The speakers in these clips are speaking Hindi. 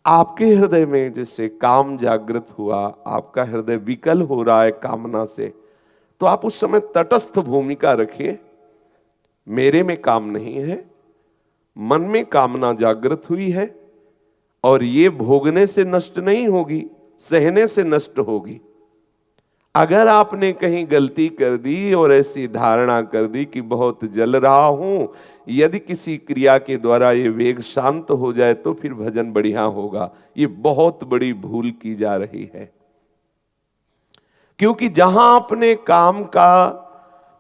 आपके हृदय में जैसे काम जागृत हुआ, आपका हृदय विकल हो रहा है कामना से, तो आप उस समय तटस्थ भूमिका रखिए। मेरे में काम नहीं है, मन में कामना जागृत हुई है और ये भोगने से नष्ट नहीं होगी, सहने से नष्ट होगी। अगर आपने कहीं गलती कर दी और ऐसी धारणा कर दी कि बहुत जल रहा हूं, यदि किसी क्रिया के द्वारा ये वेग शांत हो जाए तो फिर भजन बढ़िया होगा, ये बहुत बड़ी भूल की जा रही है। क्योंकि जहां आपने काम का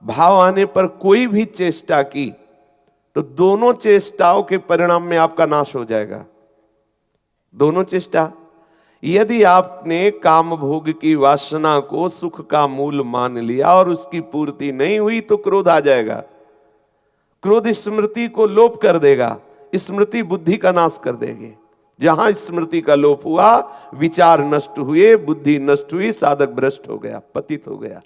भाव आने पर कोई भी चेष्टा की तो दोनों चेष्टाओं के परिणाम में आपका नाश हो जाएगा। दोनों चेष्टा, यदि आपने काम भोग की वासना को सुख का मूल मान लिया और उसकी पूर्ति नहीं हुई तो क्रोध आ जाएगा। क्रोध स्मृति को लोप कर देगा, स्मृति बुद्धि का नाश कर देगी। जहां स्मृति का लोप हुआ, विचार नष्ट हुए, बुद्धि नष्ट हुई, साधक भ्रष्ट हो गया, पतित हो गया।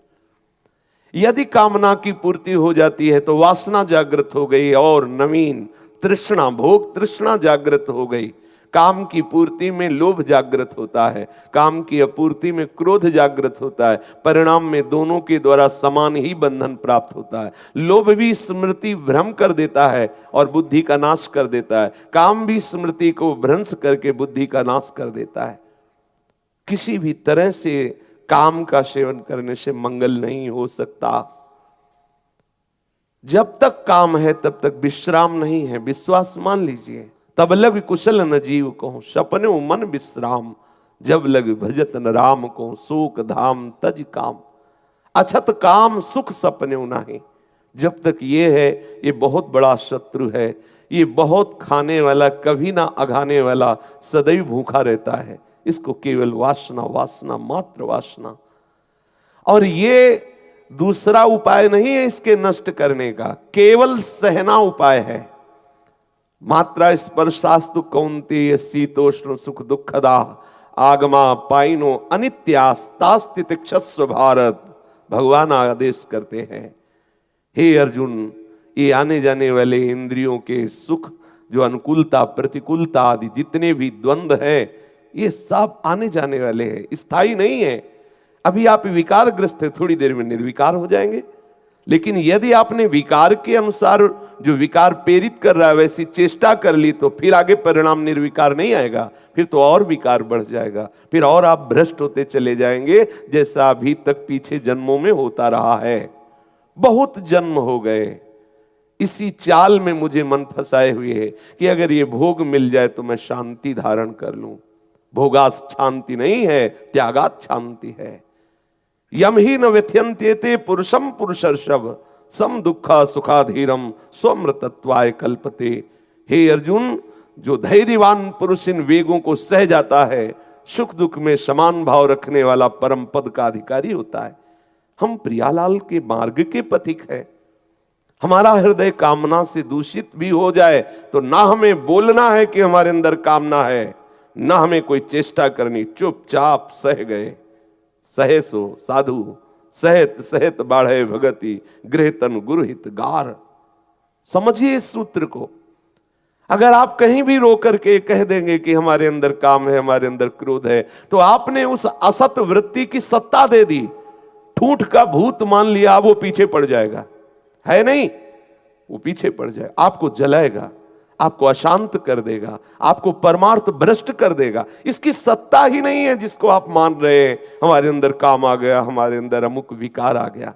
यदि कामना की पूर्ति हो जाती है तो वासना जागृत हो गई और नवीन तृष्णा, भोग तृष्णा जागृत हो गई। काम की पूर्ति में लोभ जागृत होता है, काम की अपूर्ति में क्रोध जागृत होता है। परिणाम में दोनों के द्वारा समान ही बंधन प्राप्त होता है। लोभ भी स्मृति भ्रम कर देता है और बुद्धि का नाश कर देता है, काम भी स्मृति को भ्रंश करके बुद्धि का नाश कर देता है। किसी भी तरह से काम का सेवन करने से मंगल नहीं हो सकता। जब तक काम है तब तक विश्राम नहीं है, विश्वास मान लीजिए। तब लग कुशल न जीव को, सपने मन विश्राम, जब लग भजत न राम को, शोक धाम तज काम। अछत काम सुख सपने नहीं। जब तक ये है, ये बहुत बड़ा शत्रु है, ये बहुत खाने वाला, कभी ना अघाने वाला, सदैव भूखा रहता है। इसको केवल वासना, वासना मात्र वासना। और ये दूसरा उपाय नहीं है इसके नष्ट करने का, केवल सहना उपाय है। मात्रा स्पर्शास्तु कौन्तेय शीतोष्ण सुख दुखदा, आगमा पाइनो अनित्यास्तास्ति तिक्षस्व भारत। भगवान आदेश करते हैं, हे अर्जुन, ये आने जाने वाले इंद्रियों के सुख, जो अनुकूलता प्रतिकूलता आदि जितने भी द्वंद्व है, ये सब आने जाने वाले हैं, स्थायी नहीं है। अभी आप विकारग्रस्त है, थोड़ी देर में निर्विकार हो जाएंगे। लेकिन यदि आपने विकार के अनुसार जो विकार प्रेरित कर रहा है वैसी चेष्टा कर ली तो फिर आगे परिणाम निर्विकार नहीं आएगा, फिर तो और विकार बढ़ जाएगा, फिर और आप भ्रष्ट होते चले जाएंगे, जैसा अभी तक पीछे जन्मों में होता रहा है। बहुत जन्म हो गए इसी चाल में मुझे मन फंसाए हुए है कि अगर ये भोग मिल जाए तो मैं शांति धारण कर लूं। भोगास शांति नहीं है, त्यागात शांति है। यम ही न व्यथ्यन्त्येते पुरुषम पुरुषर्षभ, सम दुखा सुखाधीरम स्वमृतत्वाय कल्पते। हे अर्जुन, जो धैर्यवान पुरुष इन वेगों को सह जाता है, सुख दुख में समान भाव रखने वाला परम पद का अधिकारी होता है। हम प्रियालाल के मार्ग के पथिक है। हमारा हृदय कामना से दूषित भी हो जाए तो ना हमें बोलना है कि हमारे अंदर कामना है, ना हमें कोई चेष्टा करनी, चुपचाप सह गए। सहे सो साधु सहत सहत बाढ़े भगति, गृह तन गुरुहित गार। समझिए इस सूत्र को। अगर आप कहीं भी रो करके कह देंगे कि हमारे अंदर काम है, हमारे अंदर क्रोध है, तो आपने उस असत वृत्ति की सत्ता दे दी। ठूठ का भूत मान लिया, वो पीछे पड़ जाएगा, है नहीं, वो पीछे पड़ जाएगा, आपको जलाएगा, आपको अशांत कर देगा, आपको परमार्थ भ्रष्ट कर देगा। इसकी सत्ता ही नहीं है जिसको आप मान रहे हैं। हमारे अंदर काम आ गया, हमारे अंदर अमुक विकार आ गया,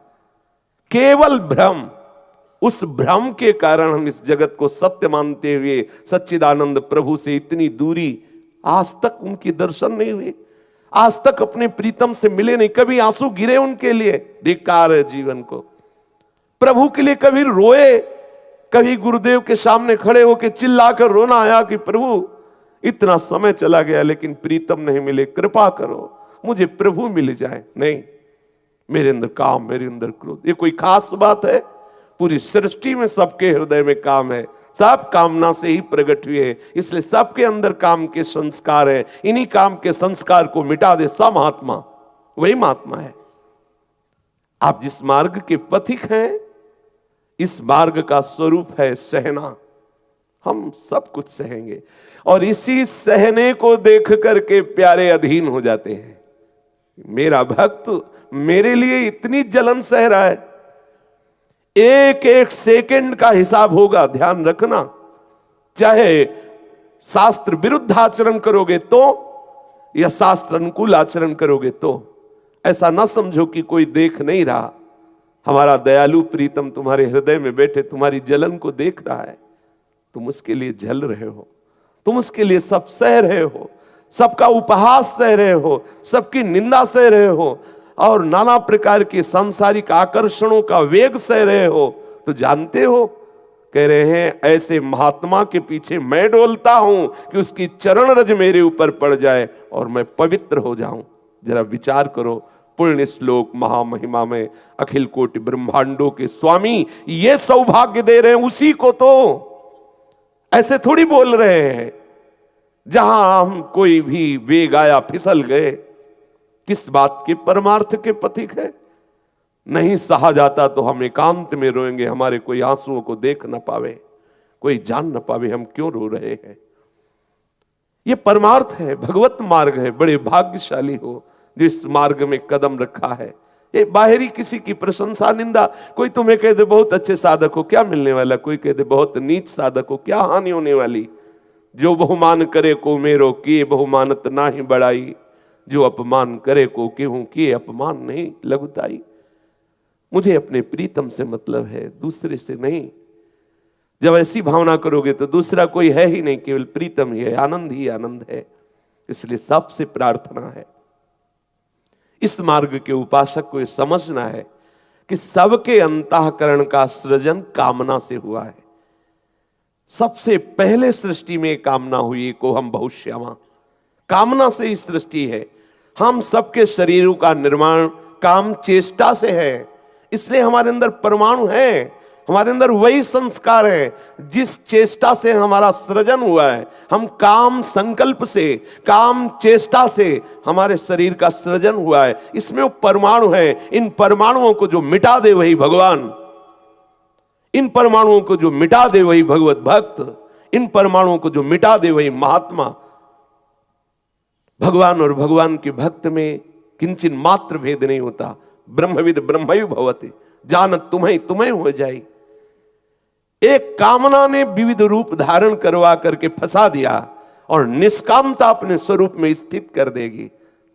केवल भ्रम। उस भ्रम के कारण हम इस जगत को सत्य मानते हुए सच्चिदानंद प्रभु से इतनी दूरी, आज तक उनके दर्शन नहीं हुए, आज तक अपने प्रीतम से मिले नहीं, कभी आंसू गिरे उनके लिए, धिक्कार है जीवन को। प्रभु के लिए कभी रोए, कभी गुरुदेव के सामने खड़े होकर चिल्लाकर रोना आया कि प्रभु इतना समय चला गया लेकिन प्रीतम नहीं मिले, कृपा करो मुझे प्रभु मिल जाए। नहीं, मेरे अंदर काम, मेरे अंदर क्रोध, ये कोई खास बात है? पूरी सृष्टि में सबके हृदय में काम है, सब कामना से ही प्रकट हुए हैं, इसलिए सबके अंदर काम के संस्कार है। इन्हीं काम के संस्कार को मिटा दे सा महात्मा, वही महात्मा है। आप जिस मार्ग के पथिक हैं, इस मार्ग का स्वरूप है सहना। हम सब कुछ सहेंगे और इसी सहने को देख करके प्यारे अधीन हो जाते हैं। मेरा भक्त मेरे लिए इतनी जलन सह रहा है, एक एक सेकंड का हिसाब होगा, ध्यान रखना। चाहे शास्त्र विरुद्ध आचरण करोगे तो या शास्त्र अनुकूल आचरण करोगे तो, ऐसा ना समझो कि कोई देख नहीं रहा। हमारा दयालु प्रीतम तुम्हारे हृदय में बैठे तुम्हारी जलन को देख रहा है। तुम उसके लिए जल रहे हो, तुम उसके लिए सब सह रहे हो, सबका उपहास सह रहे हो, सबकी निंदा सह रहे हो और नाना प्रकार के सांसारिक आकर्षणों का वेग सह रहे हो। तो जानते हो, कह रहे हैं ऐसे महात्मा के पीछे मैं डोलता हूं कि उसकी चरण रज मेरे ऊपर पड़ जाए और मैं पवित्र हो जाऊं। जरा विचार करो, पुण्य श्लोक महामहिमा में अखिल कोटि ब्रह्मांडों के स्वामी ये सौभाग्य दे रहे हैं उसी को। तो ऐसे थोड़ी बोल रहे हैं जहां हम कोई भी वेग आया फिसल गए। किस बात के परमार्थ के पथिक है? नहीं सहा जाता तो हम एकांत में रोएंगे, हमारे कोई आंसुओं को देख न पावे, कोई जान न पावे हम क्यों रो रहे हैं। ये परमार्थ है, भगवत मार्ग है। बड़े भाग्यशाली हो जो इस मार्ग में कदम रखा है। ये बाहरी किसी की प्रशंसा निंदा, कोई तुम्हें कह दे बहुत अच्छे साधक हो, क्या मिलने वाला? कोई कह दे बहुत नीच साधक हो, क्या हानि होने वाली? जो बहुमान करे को मेरो किए बहुमानत ना ही बढ़ाई, जो अपमान करे को केहूं किए अपमान नहीं लघुताई। मुझे अपने प्रीतम से मतलब है, दूसरे से नहीं। जब ऐसी भावना करोगे तो दूसरा कोई है ही नहीं, केवल प्रीतम ही है, आनंद ही आनंद है। इसलिए सबसे प्रार्थना है, इस मार्ग के उपासक को यह समझना है कि सबके अंतःकरण का सृजन कामना से हुआ है। सबसे पहले सृष्टि में कामना हुई को हम बहुश्यामा, कामना से ही सृष्टि है। हम सबके शरीरों का निर्माण काम चेष्टा से है, इसलिए हमारे अंदर परमाणु है, हमारे अंदर वही संस्कार है जिस चेष्टा से हमारा सृजन हुआ है। हम काम संकल्प से, काम चेष्टा से हमारे शरीर का सृजन हुआ है। इसमें वो परमाणु है, इन परमाणुओं को जो मिटा दे वही भगवान, इन परमाणुओं को जो मिटा दे वही भगवत भक्त, इन परमाणुओं को जो मिटा दे वही महात्मा। भगवान और भगवान के भक्त में किंचिन मात्र भेद नहीं होता। ब्रह्मविद ब्रह्मयु भवति, जानत तुम्हें तुम्हें हो जाए। एक कामना ने विविध रूप धारण करवा करके फंसा दिया और निष्कामता अपने स्वरूप में स्थित कर देगी।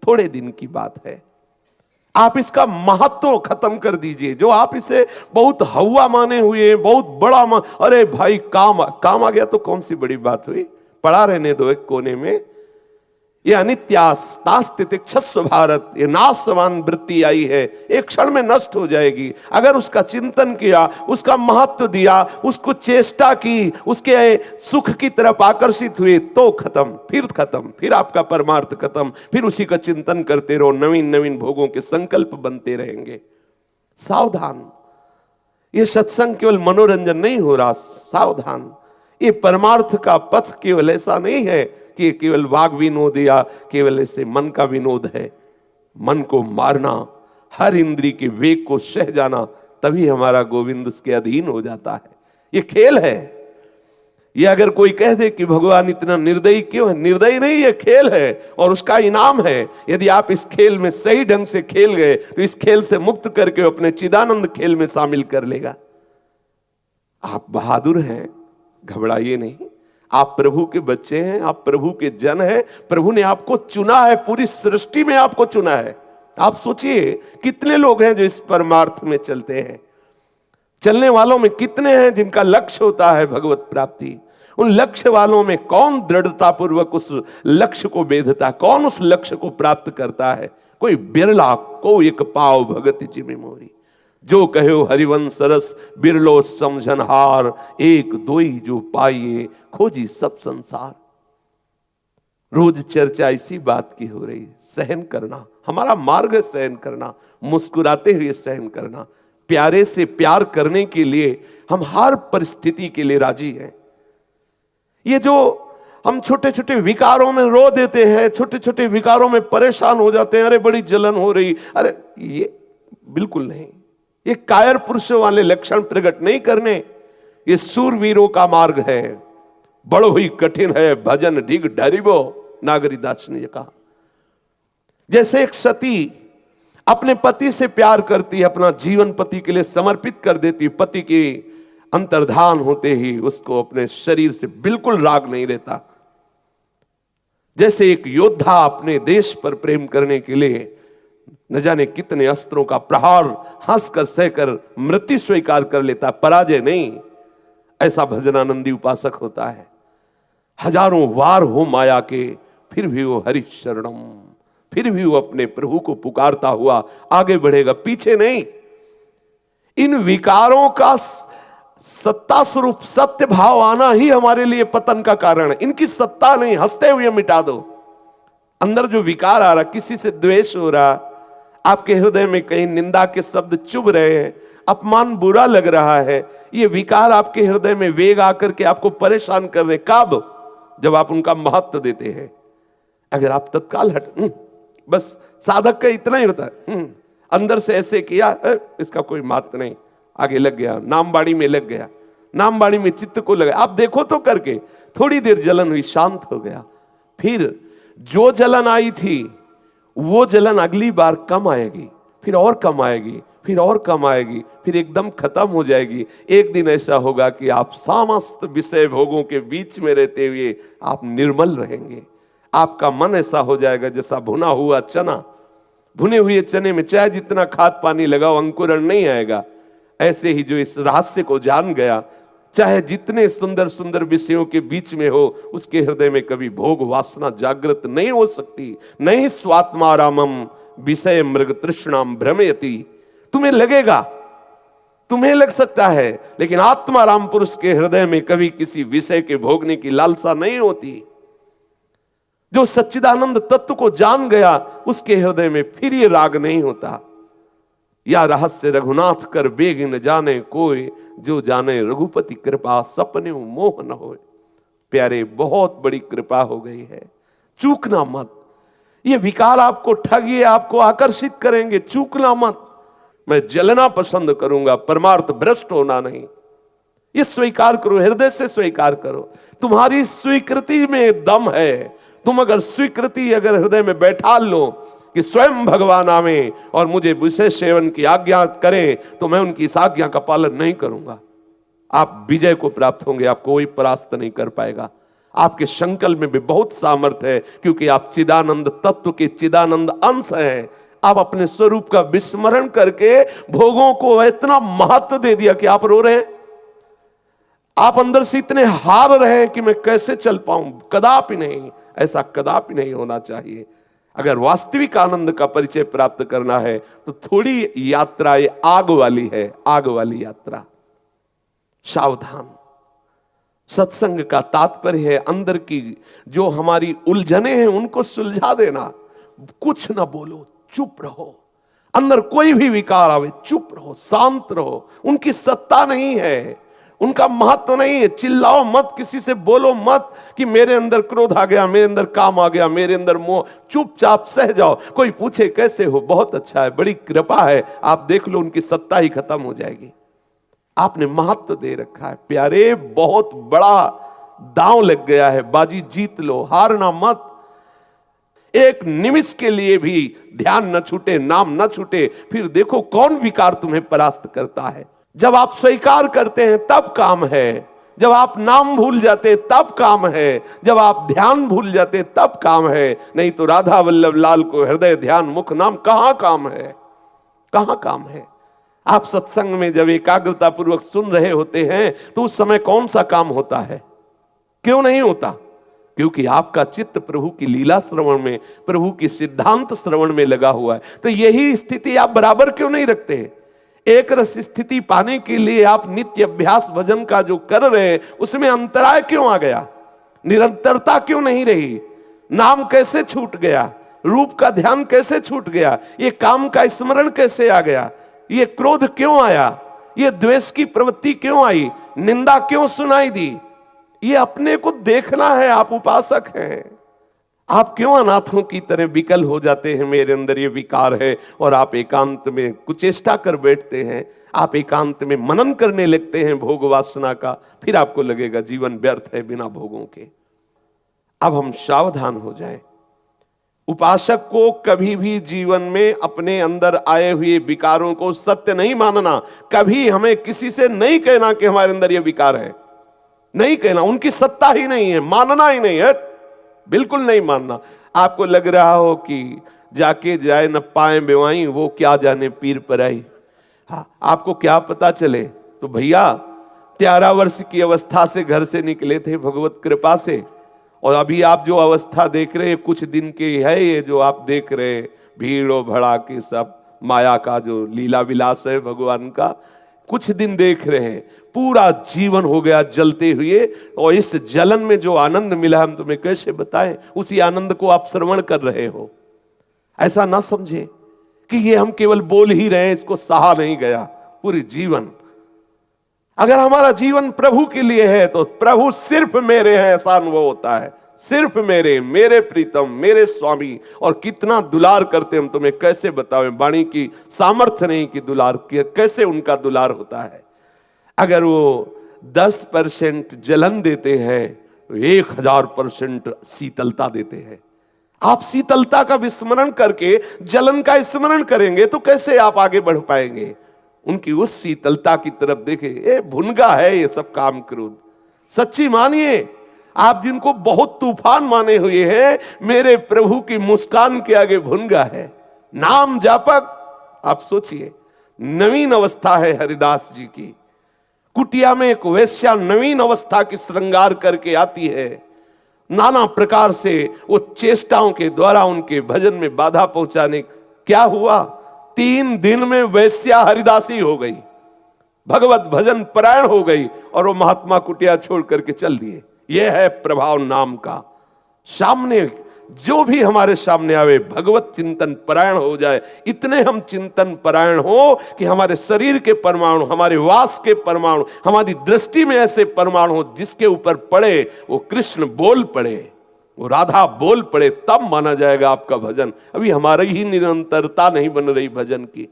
थोड़े दिन की बात है, आप इसका महत्व खत्म कर दीजिए। जो आप इसे बहुत हवा माने हुए, बहुत बड़ा अरे भाई काम आ गया तो कौन सी बड़ी बात हुई, पड़ा रहने दो एक कोने में। ये अनित्यास्तितिक्षस्व भारत, ये नाशवान वृत्ति आई है, एक क्षण में नष्ट हो जाएगी। अगर उसका चिंतन किया, उसका महत्व दिया, उसको चेष्टा की, उसके सुख की तरफ आकर्षित हुए तो खत्म, फिर आपका परमार्थ खत्म। फिर उसी का चिंतन करते रहो, नवीन नवीन भोगों के संकल्प बनते रहेंगे। सावधान, ये सत्संग केवल मनोरंजन नहीं हो रहा, सावधान। ये परमार्थ का पथ केवल ऐसा नहीं है कि केवल वाग विनोद या केवल ऐसे मन का विनोद है। मन को मारना, हर इंद्री के वेग को सह जाना, तभी हमारा गोविंद उसके अधीन हो जाता है। ये खेल है। ये अगर कोई कह दे कि भगवान इतना निर्दयी क्यों है, निर्दयी नहीं, ये खेल है और उसका इनाम है। यदि आप इस खेल में सही ढंग से खेल गए तो इस खेल से मुक्त करके अपने चिदानंद खेल में शामिल कर लेगा। आप बहादुर हैं, घबराइए नहीं। आप प्रभु के बच्चे हैं, आप प्रभु के जन हैं। प्रभु ने आपको चुना है, पूरी सृष्टि में आपको चुना है। आप सोचिए कितने लोग हैं जो इस परमार्थ में चलते हैं। चलने वालों में कितने हैं जिनका लक्ष्य होता है भगवत प्राप्ति। उन लक्ष्य वालों में कौन दृढ़ता पूर्वक उस लक्ष्य को बेधता, कौन उस लक्ष्य को प्राप्त करता है? कोई बिरला, को एक पाव भगति जिमि मोरी। जो कहो हरिवंश सरस बिरलो समझनहार, एक दोई जो पाइए खोजी सब संसार। रोज चर्चा इसी बात की हो रही, सहन करना हमारा मार्ग है, सहन करना, मुस्कुराते हुए सहन करना। प्यारे से प्यार करने के लिए हम हर परिस्थिति के लिए राजी हैं। ये जो हम छोटे छोटे विकारों में रो देते हैं, छोटे छोटे विकारों में परेशान हो जाते हैं, अरे बड़ी जलन हो रही, अरे ये बिल्कुल नहीं। ये कायर पुरुषों वाले लक्षण प्रकट नहीं करने। ये सूरवीरों का मार्ग है, बड़ो ही कठिन है भजन ढिग डरिबो, नागरीदास ने कहा। जैसे एक सती अपने पति से प्यार करती है, अपना जीवन पति के लिए समर्पित कर देती है, पति के अंतर्धान होते ही उसको अपने शरीर से बिल्कुल राग नहीं रहता। जैसे एक योद्धा अपने देश पर प्रेम करने के लिए न जाने कितने अस्त्रों का प्रहार हंसकर सहकर मृत्यु स्वीकार कर लेता, पराजय नहीं, ऐसा भजनानंदी उपासक होता है। हजारों वार हो माया के, फिर भी वो हरि शरणम, फिर भी वो अपने प्रभु को पुकारता हुआ आगे बढ़ेगा, पीछे नहीं। इन विकारों का सत्ता स्वरूप सत्य भाव आना ही हमारे लिए पतन का कारण है। इनकी सत्ता नहीं, हंसते हुए मिटा दो। अंदर जो विकार आ रहा, किसी से द्वेष हो रहा, आपके हृदय में कहीं निंदा के शब्द चुभ रहे हैं, अपमान बुरा लग रहा है, ये विकार आपके हृदय में वेग आकर के आपको परेशान कर रहे, कब? जब आप उनका महत्व देते हैं। अगर आप तत्काल बस साधक का इतना ही होता है, अंदर से ऐसे किया, इसका कोई महत्व नहीं, आगे लग गया, नामबाड़ी में लग गया, नामबाड़ी में चित्त को लगा। आप देखो तो करके थोड़ी देर जलन हुई, शांत हो गया, फिर जो जलन आई थी वो जलन अगली बार कम आएगी, फिर और कम आएगी, फिर और कम आएगी, फिर एकदम खत्म हो जाएगी। एक दिन ऐसा होगा कि आप समस्त विषय भोगों के बीच में रहते हुए आप निर्मल रहेंगे। आपका मन ऐसा हो जाएगा जैसा भुना हुआ चना, भुने हुए चने में चाहे जितना खाद पानी लगाओ अंकुरण नहीं आएगा। ऐसे ही जो इस रहस्य को जान गया, चाहे जितने सुंदर सुंदर विषयों के बीच में हो, उसके हृदय में कभी भोग वासना जागृत नहीं हो सकती। नहीं स्वात्मारामम विषय मृग तृष्णाम भ्रमयति। तुम्हें लगेगा, तुम्हें लग सकता है, लेकिन आत्माराम पुरुष के हृदय में कभी किसी विषय के भोगने की लालसा नहीं होती। जो सच्चिदानंद तत्व को जान गया, उसके हृदय में फिर ये राग नहीं होता। या रहस्य रघुनाथ कर बेग न जाने कोई, जो जाने रघुपति कृपा सपने मोह न होए। प्यारे, बहुत बड़ी कृपा हो गई है, चूकना मत। ये विकार आपको ठगिए, आपको आकर्षित करेंगे, चूकना मत। मैं जलना पसंद करूंगा, परमार्थ भ्रष्ट होना नहीं। ये स्वीकार करो, हृदय से स्वीकार करो। तुम्हारी स्वीकृति में दम है। तुम अगर स्वीकृति अगर हृदय में बैठा लो कि स्वयं भगवान आवे और मुझे विशेष सेवन की आज्ञा करें, तो मैं उनकी इस आज्ञा का पालन नहीं करूंगा, आप विजय को प्राप्त होंगे, आपको कोई परास्त नहीं कर पाएगा। आपके संकल्प में भी बहुत सामर्थ्य है, क्योंकि आप चिदानंद तत्व के चिदानंद अंश हैं। आप अपने स्वरूप का विस्मरण करके भोगों को इतना महत्व दे दिया कि आप रो रहे हैं। आप अंदर से इतने हार रहे हैं कि मैं कैसे चल पाऊं। कदापि नहीं, ऐसा कदापि नहीं होना चाहिए। अगर वास्तविक आनंद का परिचय प्राप्त करना है तो थोड़ी यात्रा ये आग वाली है, आग वाली यात्रा। सावधान। सत्संग का तात्पर्य है अंदर की जो हमारी उलझने हैं उनको सुलझा देना। कुछ ना बोलो, चुप रहो। अंदर कोई भी विकार आवे, चुप रहो, शांत रहो। उनकी सत्ता नहीं है, उनका महत्व नहीं है। चिल्लाओ मत, किसी से बोलो मत कि मेरे अंदर क्रोध आ गया, मेरे अंदर काम आ गया, मेरे अंदर मोह। चुपचाप सह जाओ। कोई पूछे कैसे हो, बहुत अच्छा है, बड़ी कृपा है, आप देख लो, उनकी सत्ता ही खत्म हो जाएगी। आपने महत्व दे रखा है। प्यारे, बहुत बड़ा दांव लग गया है, बाजी जीत लो, हारना मत। एक निमिष के लिए भी ध्यान न छूटे, नाम न छूटे। फिर देखो कौन विकार तुम्हें परास्त करता है। जब आप स्वीकार करते हैं तब काम है, जब आप नाम भूल जाते तब काम है, जब आप ध्यान भूल जाते तब काम है। नहीं तो राधा वल्लभ लाल को हृदय ध्यान मुख नाम कहां काम है, कहां काम है। आप सत्संग में जब एकाग्रता पूर्वक सुन रहे होते हैं तो उस समय कौन सा काम होता है? क्यों नहीं होता? क्योंकि आपका चित्त प्रभु की लीला श्रवण में, प्रभु की सिद्धांत श्रवण में लगा हुआ है। तो यही स्थिति आप बराबर क्यों नहीं रखते? एक रस स्थिति पाने के लिए आप नित्य अभ्यास भजन का जो कर रहे हैं उसमें अंतराय क्यों आ गया? निरंतरता क्यों नहीं रही? नाम कैसे छूट गया? रूप का ध्यान कैसे छूट गया? ये काम का स्मरण कैसे आ गया? ये क्रोध क्यों आया? ये द्वेष की प्रवृत्ति क्यों आई? निंदा क्यों सुनाई दी? ये अपने को देखना है। आप उपासक हैं, आप क्यों अनाथों की तरह विकल हो जाते हैं? मेरे अंदर ये विकार है, और आप एकांत में कुचेष्टा कर बैठते हैं, आप एकांत में मनन करने लगते हैं भोग वासना का, फिर आपको लगेगा जीवन व्यर्थ है बिना भोगों के। अब हम सावधान हो जाएं। उपासक को कभी भी जीवन में अपने अंदर आए हुए विकारों को सत्य नहीं मानना। कभी हमें किसी से नहीं कहना कि हमारे अंदर ये विकार है, नहीं कहना, उनकी सत्ता ही नहीं है, मानना ही नहीं है, बिल्कुल नहीं मानना। आपको लग रहा हो कि जाके जाए न पाए बेवाई, वो क्या जाने पीर पर आई। हाँ, आपको क्या पता चले? तो भैया 13 वर्ष की अवस्था से घर से निकले थे भगवत कृपा से, और अभी आप जो अवस्था देख रहे हैं कुछ दिन की है। ये जो आप देख रहे हैं भीड़ो भड़ा के सब माया का जो लीला विलास है भगवान का, कुछ दिन देख रहे हैं, पूरा जीवन हो गया जलते हुए। और इस जलन में जो आनंद मिला हम तुम्हें कैसे बताएं? उसी आनंद को आप श्रवण कर रहे हो। ऐसा ना समझे कि ये हम केवल बोल ही रहे हैं, इसको सहा नहीं गया पूरी जीवन। अगर हमारा जीवन प्रभु के लिए है तो प्रभु सिर्फ मेरे हैं ऐसा अनुभव होता है। सिर्फ मेरे प्रीतम, मेरे स्वामी। और कितना दुलार करते हम तुम्हें कैसे बतावें? वाणी की सामर्थ्य नहीं कि दुलार कैसे उनका दुलार होता है। अगर वो 10% जलन देते हैं तो 1000% शीतलता देते हैं। आप शीतलता का विस्मरण करके जलन का स्मरण करेंगे तो कैसे आप आगे बढ़ पाएंगे? उनकी उस शीतलता की तरफ देखे। ये भुनगा है ये सब काम क्रोध। सच्ची मानिए, आप जिनको बहुत तूफान माने हुए हैं, मेरे प्रभु की मुस्कान के आगे भुनगा है। नाम जापक, आप सोचिए, नवीन अवस्था है हरिदास जी की। कुटिया में एक वैश्या नवीन अवस्था की श्रृंगार करके आती है। नाना प्रकार से वो चेष्टाओं के द्वारा उनके भजन में बाधा पहुंचाने। क्या हुआ? 3 दिन में वैश्या हरिदासी हो गई, भगवत भजन परायण हो गई, और वो महात्मा कुटिया छोड़ करके चल दिए। यह है प्रभाव नाम का। सामने जो भी हमारे सामने आवे भगवत चिंतन परायण हो जाए। इतने हम चिंतन परायण हो कि हमारे शरीर के परमाणु, हमारे वास के परमाणु, हमारी दृष्टि में ऐसे परमाणु हो जिसके ऊपर पड़े वो कृष्ण बोल पड़े, वो राधा बोल पड़े, तब माना जाएगा आपका भजन। अभी हमारी ही निरंतरता नहीं बन रही भजन की।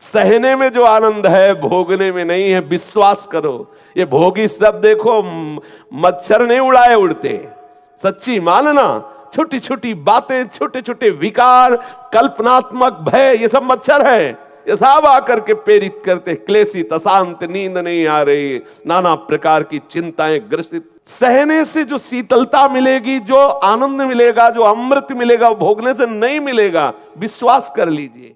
सहने में जो आनंद है भोगने में नहीं है, विश्वास करो। ये भोगी सब देखो मच्छर नहीं उड़ाए उड़ते। सच्ची मानना, छोटी छोटी बातें, छोटे छोटे विकार, कल्पनात्मक भय, ये सब मच्छर है। ये सब आकर के प्रेरित करते। क्लेशित, अशांत, नींद नहीं आ रही, नाना प्रकार की चिंताएं ग्रसित। सहने से जो शीतलता मिलेगी, जो आनंद मिलेगा, जो अमृत मिलेगा, वो भोगने से नहीं मिलेगा। विश्वास कर लीजिए।